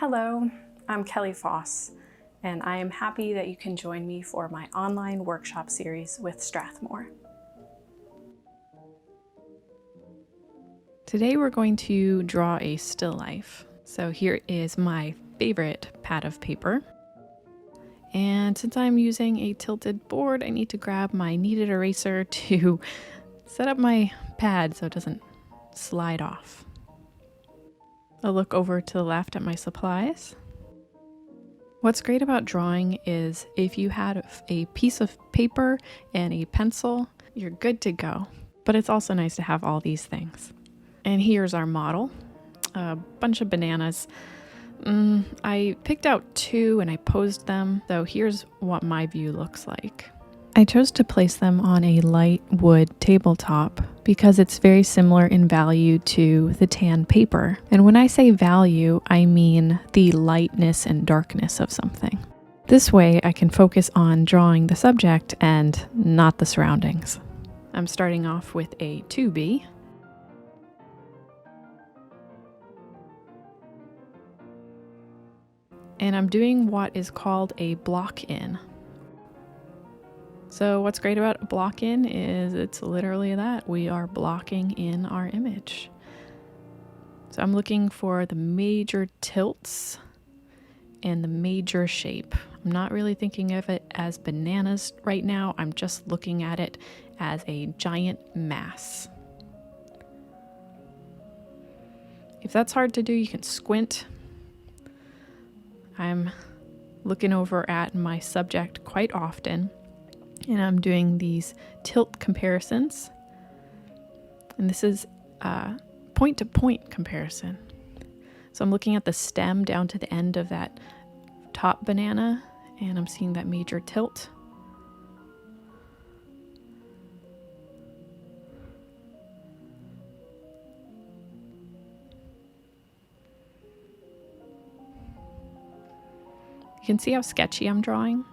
Hello, I'm Kelly Foss, and I am happy that you can join me for my online workshop series with Strathmore. Today we're going to draw a still life. So here is my favorite pad of paper. And since I'm using a tilted board, I need to grab my kneaded eraser to set up my pad so it doesn't slide off. I'll look over to the left at my supplies. What's great about drawing is if you had a piece of paper and a pencil, you're good to go. But it's also nice to have all these things. And here's our model, a bunch of bananas. I picked out two and I posed them, so here's what my view looks like. I chose to place them on a light wood tabletop because it's very similar in value to the tan paper. And when I say value, I mean the lightness and darkness of something. This way I can focus on drawing the subject and not the surroundings. I'm starting off with a 2B. And I'm doing what is called a Blockin. So what's great about a Blockin is it's literally that. We are blocking in our image. So I'm looking for the major tilts and the major shape. I'm not really thinking of it as bananas right now. I'm just looking at it as a giant mass. If that's hard to do, you can squint. I'm looking over at my subject quite often, and I'm doing these tilt comparisons. And this is a point-to-point comparison. So I'm looking at the stem down to the end of that top banana, and I'm seeing that major tilt. You can see how sketchy I'm drawing.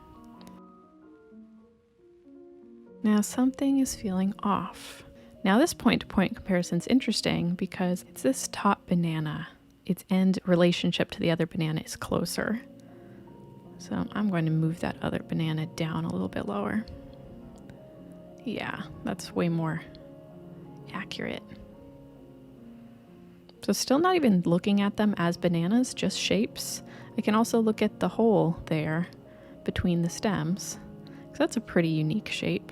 Now something is feeling off. Now this point-to-point comparison is interesting because it's this top banana. Its end relationship to the other banana is closer. So I'm going to move that other banana down a little bit lower. Yeah, that's way more accurate. So still not even looking at them as bananas, just shapes. I can also look at the hole there between the stems, because that's a pretty unique shape.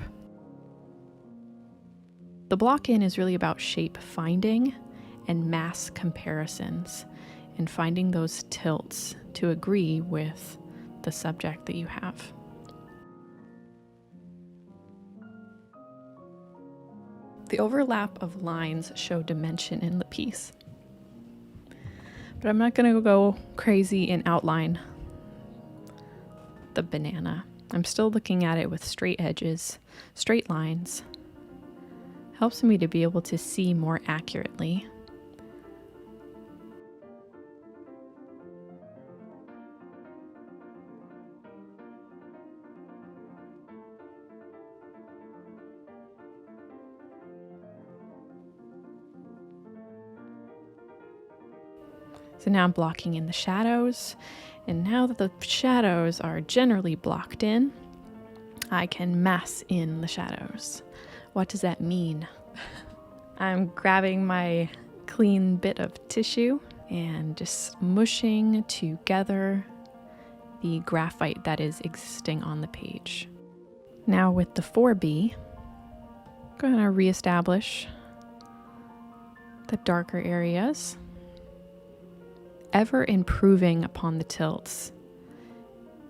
The Blockin is really about shape finding and mass comparisons and finding those tilts to agree with the subject that you have. The overlap of lines show dimension in the piece. But I'm not going to go crazy and outline the banana. I'm still looking at it with straight edges, straight lines. Helps me to be able to see more accurately. So now I'm blocking in the shadows, and now that the shadows are generally blocked in, I can mass in the shadows. What does that mean? I'm grabbing my clean bit of tissue and just mushing together the graphite that is existing on the page. Now with the 4B, I'm going to reestablish the darker areas, ever improving upon the tilts.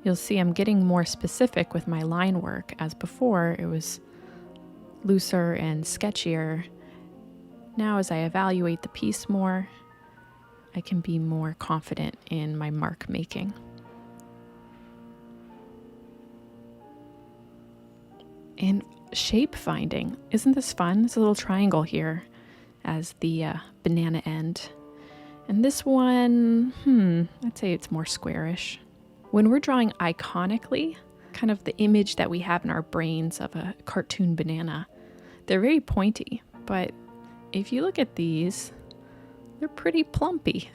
You'll see I'm getting more specific with my line work, as before it was looser and sketchier. Now as I evaluate the piece more, I can be more confident in my mark making. And shape finding, isn't this fun? There's a little triangle here as the banana end. And this one, I'd say it's more squarish. When we're drawing iconically, kind of the image that we have in our brains of a cartoon banana, they're very pointy, but if you look at these, they're pretty plumpy.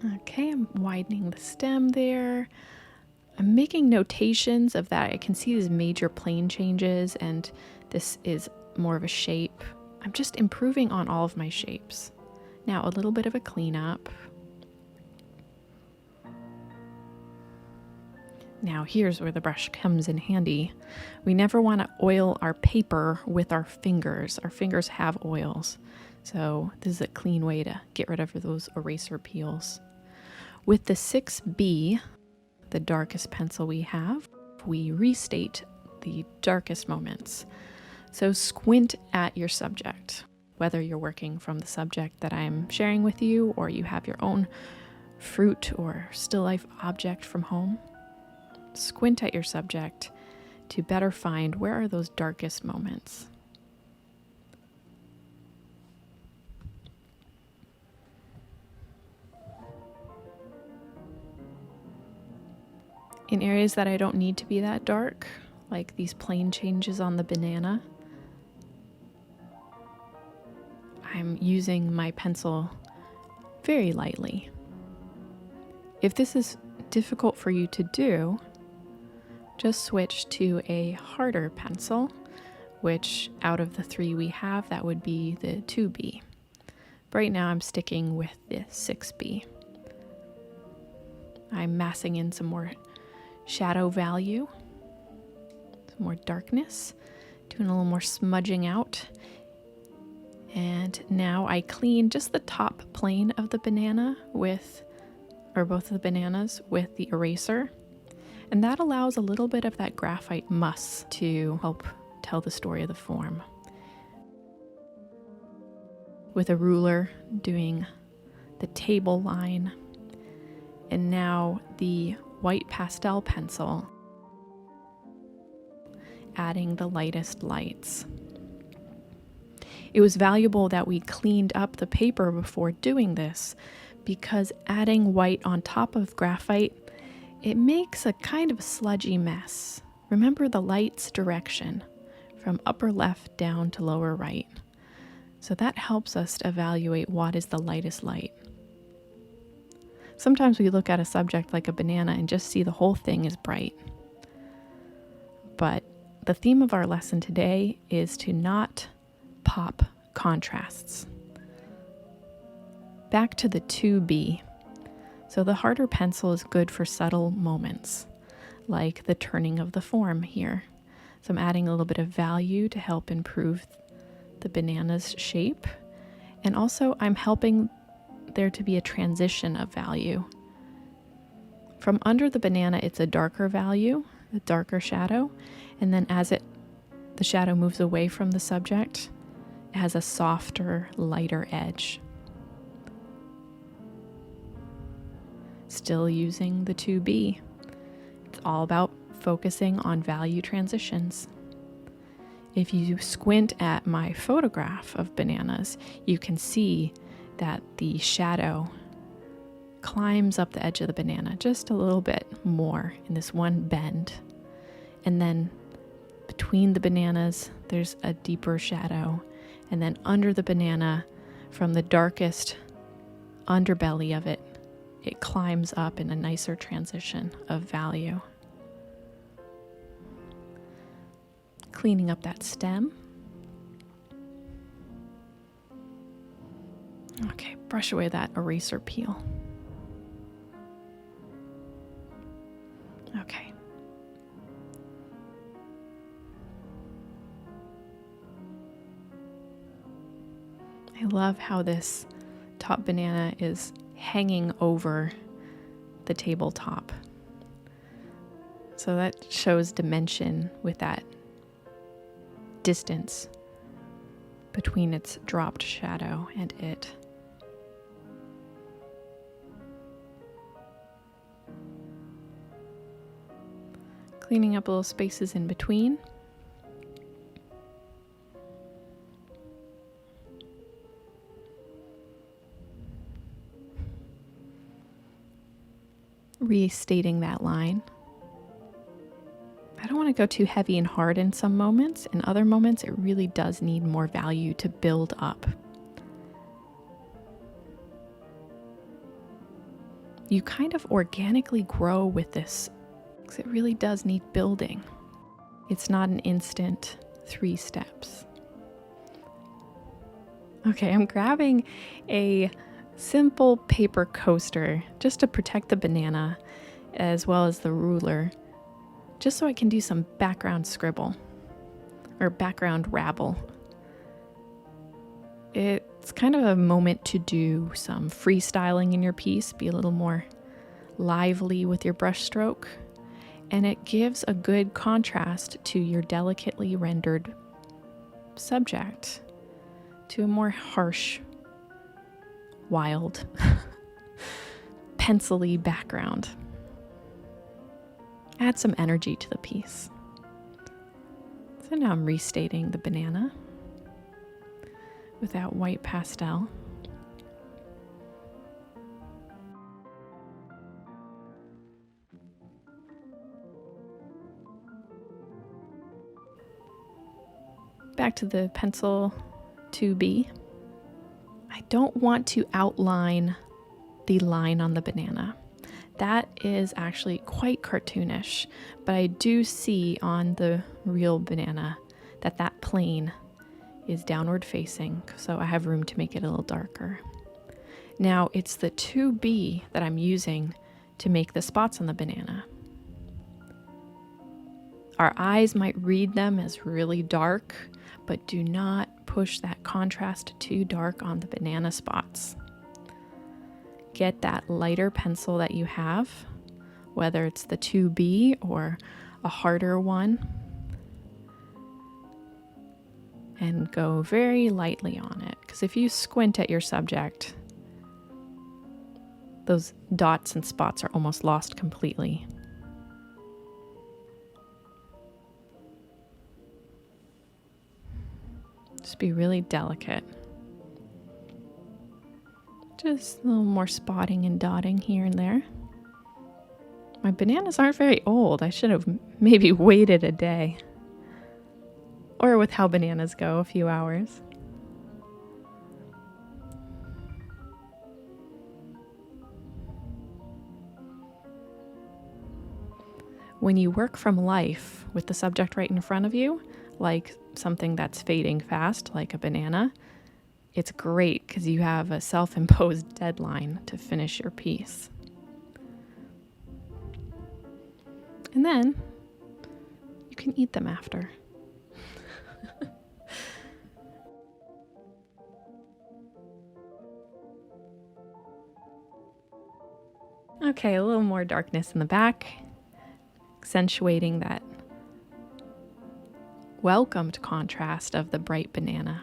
Okay, I'm widening the stem there. I'm making notations of that. I can see these major plane changes, and this is more of a shape. I'm just improving on all of my shapes. Now a little bit of a cleanup. Now here's where the brush comes in handy. We never want to oil our paper with our fingers. Our fingers have oils. So this is a clean way to get rid of those eraser peels. With the 6B, the darkest pencil we have, we restate the darkest moments. So squint at your subject, whether you're working from the subject that I'm sharing with you or you have your own fruit or still life object from home. Squint at your subject to better find where are those darkest moments. In areas that I don't need to be that dark, like these plane changes on the banana, I'm using my pencil very lightly. If this is difficult for you to do, just switch to a harder pencil, which out of the 3 we have, that would be the 2B. But right now I'm sticking with the 6B. I'm massing in some more shadow value, some more darkness, doing a little more smudging out. And now I clean just the top plane of the banana or both of the bananas with the eraser. And that allows a little bit of that graphite muss to help tell the story of the form. With a ruler, doing the table line. And now the white pastel pencil, adding the lightest lights. It was valuable that we cleaned up the paper before doing this, because adding white on top of graphite, it makes a kind of sludgy mess. Remember the light's direction from upper left down to lower right. So that helps us to evaluate what is the lightest light. Sometimes we look at a subject like a banana and just see the whole thing is bright. But the theme of our lesson today is to not pop contrasts. Back to the 2B. So the harder pencil is good for subtle moments, like the turning of the form here. So I'm adding a little bit of value to help improve the banana's shape. And also I'm helping there to be a transition of value. From under the banana, it's a darker value, a darker shadow. And then as the shadow moves away from the subject, it has a softer, lighter edge. Still using the 2B. It's all about focusing on value transitions. If you squint at my photograph of bananas, you can see that the shadow climbs up the edge of the banana just a little bit more in this one bend. And then between the bananas, there's a deeper shadow. And then under the banana, from the darkest underbelly of it, it climbs up in a nicer transition of value. Cleaning up that stem. Okay, brush away that eraser peel. Okay. I love how this top banana is hanging over the tabletop. So that shows dimension with that distance between its dropped shadow and it. Cleaning up little spaces in between. Restating that line. I don't want to go too heavy and hard in some moments. In other moments, it really does need more value to build up. you kind of organically grow with this, because it really does need building. It's not an instant 3 steps. Okay, I'm grabbing a simple paper coaster just to protect the banana as well as the ruler, just so I can do some background scribble or background rabble. It's kind of a moment to do some freestyling in your piece, be a little more lively with your brush stroke, and it gives a good contrast to your delicately rendered subject, to a more harsh, wild, pencil-y background. Add some energy to the piece. So now I'm restating the banana with that white pastel. Back to the pencil 2B. I don't want to outline the line on the banana. That is actually quite cartoonish, but I do see on the real banana that that plane is downward facing, so I have room to make it a little darker. Now it's the 2B that I'm using to make the spots on the banana. Our eyes might read them as really dark, but do not push that contrast too dark on the banana spots. Get that lighter pencil that you have, whether it's the 2B or a harder one, and go very lightly on it. Because if you squint at your subject, those dots and spots are almost lost completely. Just be really delicate. Just a little more spotting and dotting here and there. My bananas aren't very old. I should have maybe waited a day. Or with how bananas go, a few hours. When you work from life with the subject right in front of you, like something that's fading fast, like a banana, it's great because you have a self-imposed deadline to finish your piece. And then you can eat them after. Okay, a little more darkness in the back, accentuating that welcomed contrast of the bright banana.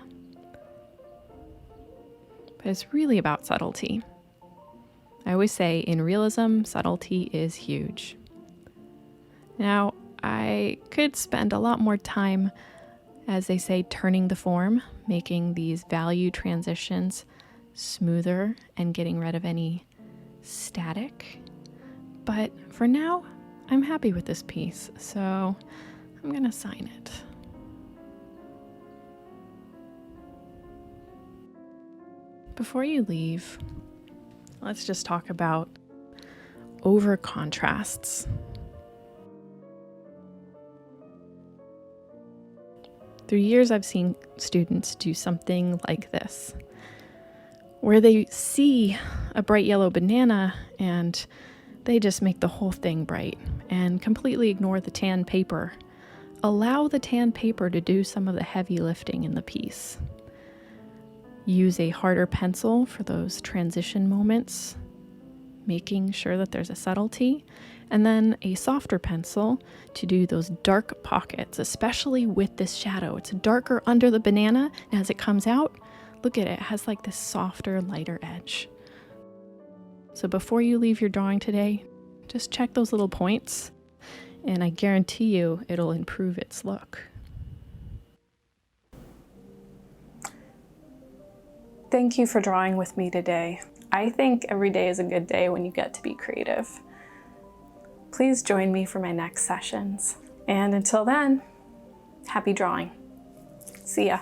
But it's really about subtlety. I always say in realism, subtlety is huge. Now, I could spend a lot more time, as they say, turning the form, making these value transitions smoother and getting rid of any static. But for now, I'm happy with this piece, so I'm gonna sign it. Before you leave, let's just talk about over contrasts. Through years, I've seen students do something like this, where they see a bright yellow banana and they just make the whole thing bright and completely ignore the tan paper. Allow the tan paper to do some of the heavy lifting in the piece. Use a harder pencil for those transition moments, making sure that there's a subtlety, and then a softer pencil to do those dark pockets, especially with this shadow. It's darker under the banana, and as it comes out, look at it, it has like this softer, lighter edge. So before you leave your drawing today, just check those little points, and I guarantee you it'll improve its look. Thank you for drawing with me today. I think every day is a good day when you get to be creative. Please join me for my next sessions. And until then, happy drawing. See ya.